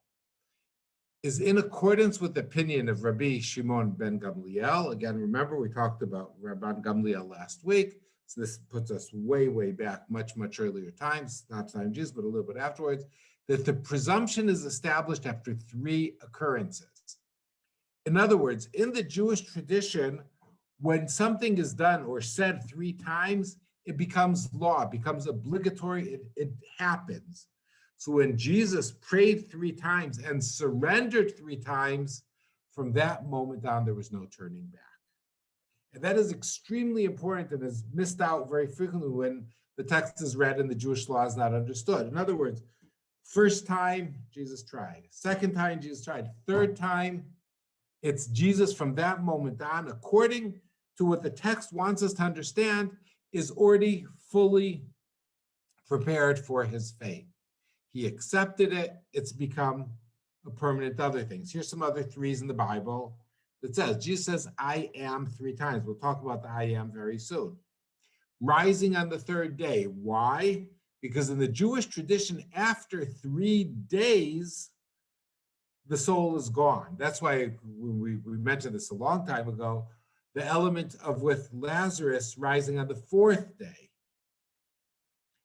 Is in accordance with the opinion of Rabbi Shimon ben Gamliel. Again, remember we talked about Rabbi Gamliel last week. So this puts us way, way back, much, much earlier times, not time of Jesus, but a little bit afterwards, that the presumption is established after 3 occurrences. In other words, in the Jewish tradition, when something is done or said 3 times, it becomes law, it becomes obligatory, it happens. So when Jesus prayed 3 times and surrendered 3 times, from that moment on, there was no turning back. And that is extremely important and is missed out very frequently when the text is read and the Jewish law is not understood. In other words, first time, Jesus tried. Second time, Jesus tried. Third time, it's Jesus from that moment on, according to what the text wants us to understand, is already fully prepared for his fate. He accepted it. It's become a permanent other things. Here's some other 3s in the Bible that says, Jesus says, I am 3 times. We'll talk about the I am very soon. Rising on the 3rd day. Why? Because in the Jewish tradition, after 3 days, the soul is gone. That's why we mentioned this a long time ago, the element of with Lazarus rising on the 4th day.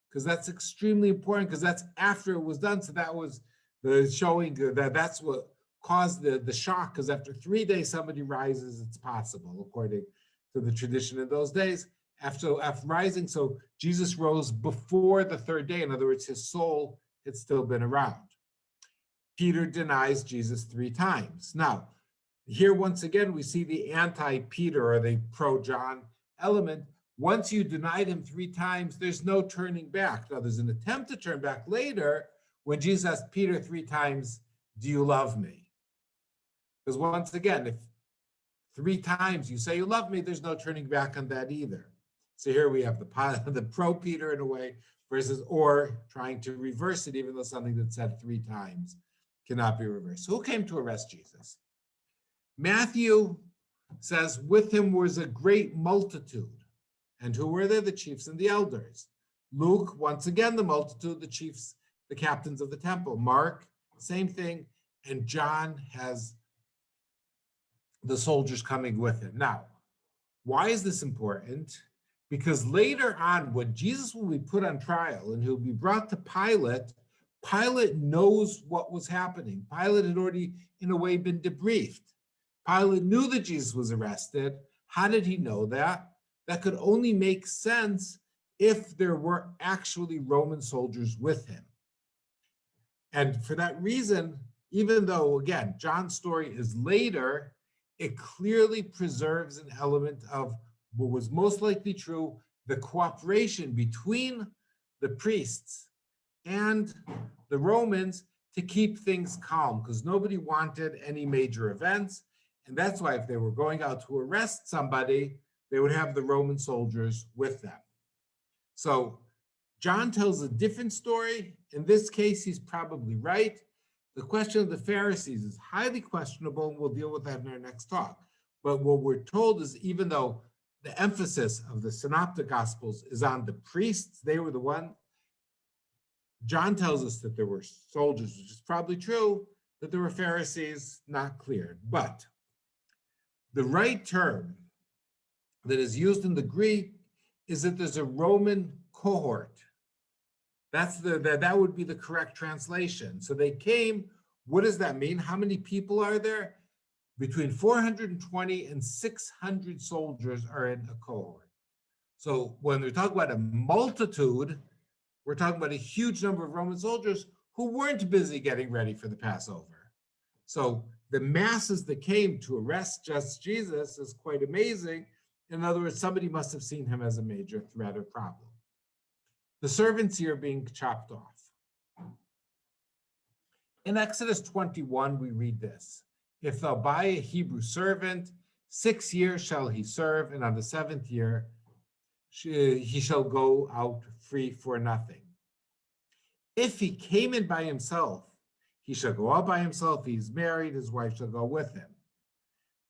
Because that's extremely important, because that's after it was done. So that was the showing that's what caused the shock, because after 3 days somebody rises, it's possible, according to the tradition in those days. After rising, so Jesus rose before the 3rd day. In other words, his soul had still been around. Peter denies Jesus 3 times. Now, here once again, we see the anti-Peter or the pro-John element, once you denied him 3 times, there's no turning back. Now, there's an attempt to turn back later when Jesus asked Peter 3 times, do you love me? Because once again, if 3 times you say you love me, there's no turning back on that either. So here we have the pro-Peter in a way versus, or trying to reverse it, even though something that's said 3 times cannot be reversed. So who came to arrest Jesus? Matthew says, with him was a great multitude. And who were there? The chiefs and the elders. Luke, once again, the multitude, the chiefs, the captains of the temple. Mark, same thing. And John has the soldiers coming with him. Now, why is this important? Because later on, when Jesus will be put on trial and he'll be brought to Pilate, Pilate knows what was happening. Pilate had already, in a way, been debriefed. Pilate knew that Jesus was arrested. How did he know that? That could only make sense if there were actually Roman soldiers with him. And for that reason, even though, again, John's story is later, it clearly preserves an element of what was most likely true, the cooperation between the priests and the Romans to keep things calm, because nobody wanted any major events. And that's why if they were going out to arrest somebody, they would have the Roman soldiers with them. So John tells a different story. In this case, he's probably right. The question of the Pharisees is highly questionable, and we'll deal with that in our next talk. But what we're told is, even though the emphasis of the Synoptic Gospels is on the priests, they were the one, John tells us that there were soldiers, which is probably true, that there were Pharisees, not clear. But the right term that is used in the Greek is that there's a Roman cohort. That would be the correct translation. So they came. What does that mean? How many people are there? Between 420 and 600 soldiers are in a cohort. So when we talk about a multitude, we're talking about a huge number of Roman soldiers who weren't busy getting ready for the Passover. So the masses that came to arrest just Jesus is quite amazing. In other words, somebody must have seen him as a major threat or problem. The servants here being chopped off. In Exodus 21, we read this. If thou buy a Hebrew servant, 6 years shall he serve, and on the 7th year he shall go out free for nothing. If he came in by himself, he shall go out by himself. He's married, his wife shall go with him.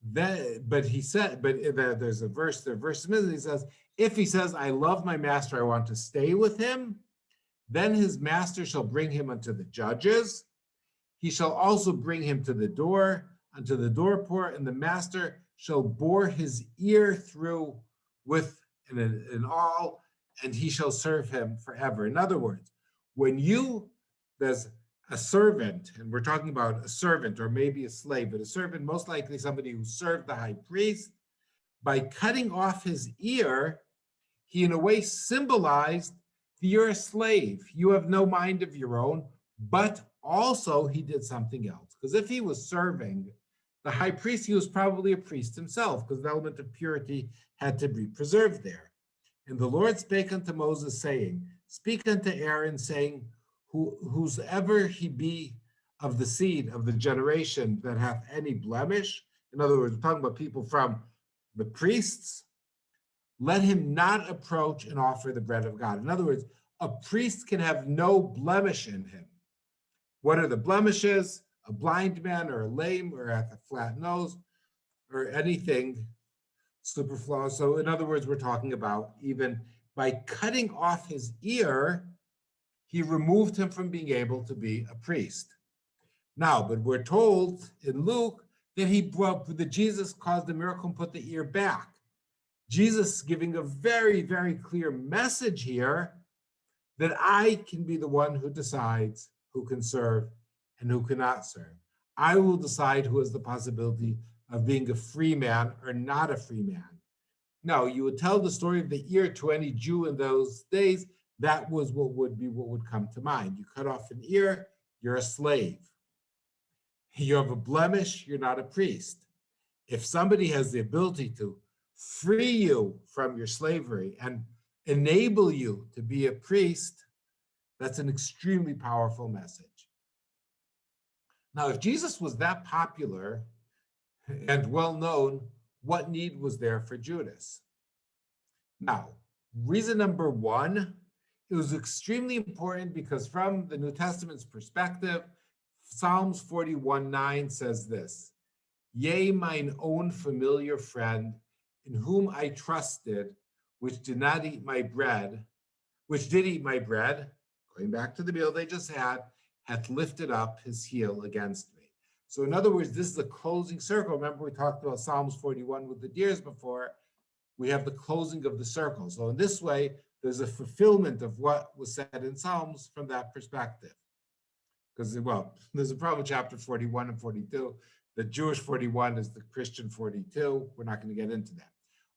There's a verse there, verse minute, he says, if he says, I love my master, I want to stay with him, then his master shall bring him unto the judges. He shall also bring him to the door, unto the doorport, and the master shall bore his ear through with an awl, and he shall serve him forever. In other words, there's a servant, and we're talking about a servant or maybe a slave, but a servant, most likely somebody who served the high priest, by cutting off his ear, he in a way symbolized that you're a slave. You have no mind of your own, but also he did something else. Because if he was serving the high priest, he was probably a priest himself, because the element of purity had to be preserved there. And the Lord spake unto Moses, saying, speak unto Aaron, saying, whosoever he be of the seed of the generation that hath any blemish, in other words, we're talking about people from the priests, let him not approach and offer the bread of God. In other words, a priest can have no blemish in him. What are the blemishes? A blind man or a lame or at a flat nose or anything superfluous. So in other words, we're talking about even by cutting off his ear, he removed him from being able to be a priest. Now, but we're told in Luke that Jesus caused the miracle and put the ear back. Jesus giving a very, very clear message here that I can be the one who decides who can serve and who cannot serve. I will decide who has the possibility of being a free man or not a free man. Now, you would tell the story of the ear to any Jew in those days, that was what would come to mind. You cut off an ear, you're a slave. You have a blemish, you're not a priest. If somebody has the ability to free you from your slavery and enable you to be a priest, that's an extremely powerful message. Now, if Jesus was that popular and well known, what need was there for Judas? Now, reason number one, it was extremely important because from the New Testament's perspective, Psalms 41:9 says this, "Yea, mine own familiar friend, in whom I trusted, which did eat my bread, going back to the meal they just had, hath lifted up his heel against me." So in other words, this is the closing circle. Remember we talked about Psalms 41 with the deers before. We have the closing of the circle. So in this way, there's a fulfillment of what was said in Psalms from that perspective. Because, well, there's a problem with chapter 41 and 42. The Jewish 41 is the Christian 42. We're not going to get into that.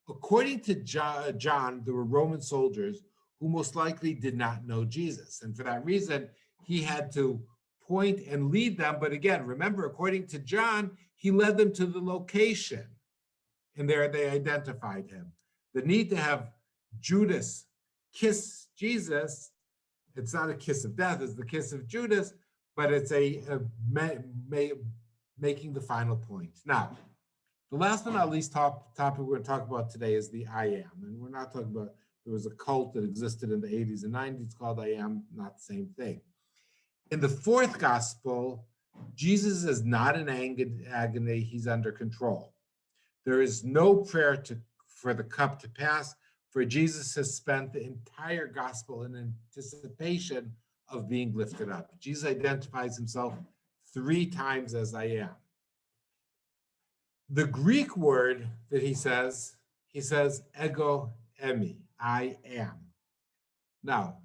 According to John, there were Roman soldiers who most likely did not know Jesus. And for that reason, he had to point and lead them. But again, remember, according to John, he led them to the location. And there they identified him. The need to have Judas kiss Jesus, it's not a kiss of death, it's the kiss of Judas, but it's making the final point. Now, the last but not least topic we're going to talk about today is the I am. And we're not talking about, there was a cult that existed in the 80s and 90s called I am, not the same thing. In the fourth gospel, Jesus is not in agony, he's under control. There is no prayer for the cup to pass, for Jesus has spent the entire gospel in anticipation of being lifted up. Jesus identifies himself 3 times as I am. The Greek word that he says ego emi, I am. Now,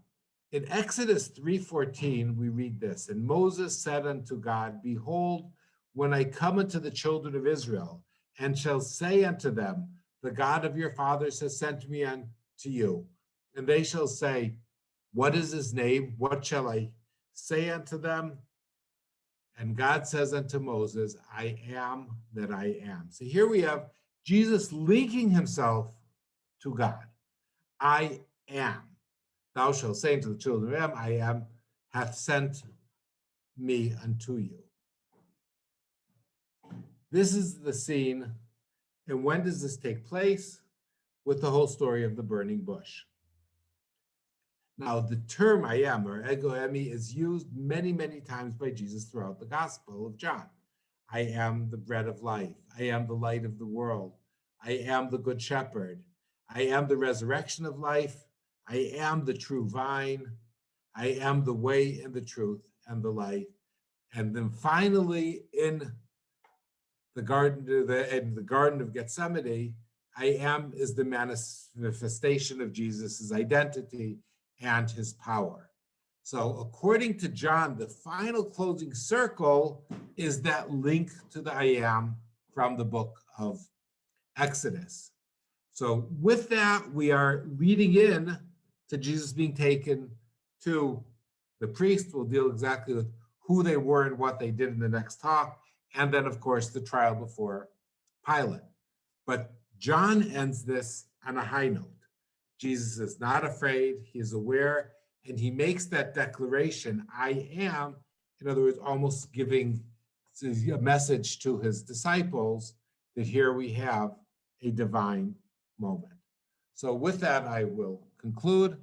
in Exodus 3:14, we read this, "And Moses said unto God, Behold, when I come unto the children of Israel, and shall say unto them, the God of your fathers has sent me unto you. And they shall say, What is his name? What shall I say unto them? And God says unto Moses, I am that I am." So here we have Jesus linking himself to God. I am. Thou shalt say unto the children of Israel, I am, hath sent me unto you. This is the scene. And when does this take place? With the whole story of the burning bush. Now, the term I am, or ego emi, is used many, many times by Jesus throughout the Gospel of John. I am the bread of life. I am the light of the world. I am the good shepherd. I am the resurrection of life. I am the true vine. I am the way and the truth and the light. And then finally, in the Garden of Gethsemane, I am is the manifestation of Jesus' identity and his power. So according to John, the final closing circle is that link to the I am from the book of Exodus. So with that, we are leading in to Jesus being taken to the priest. We'll deal exactly with who they were and what they did in the next talk. And then, of course, the trial before Pilate. But John ends this on a high note. Jesus is not afraid, he is aware, and he makes that declaration, I am, in other words, almost giving a message to his disciples that here we have a divine moment. So with that, I will conclude.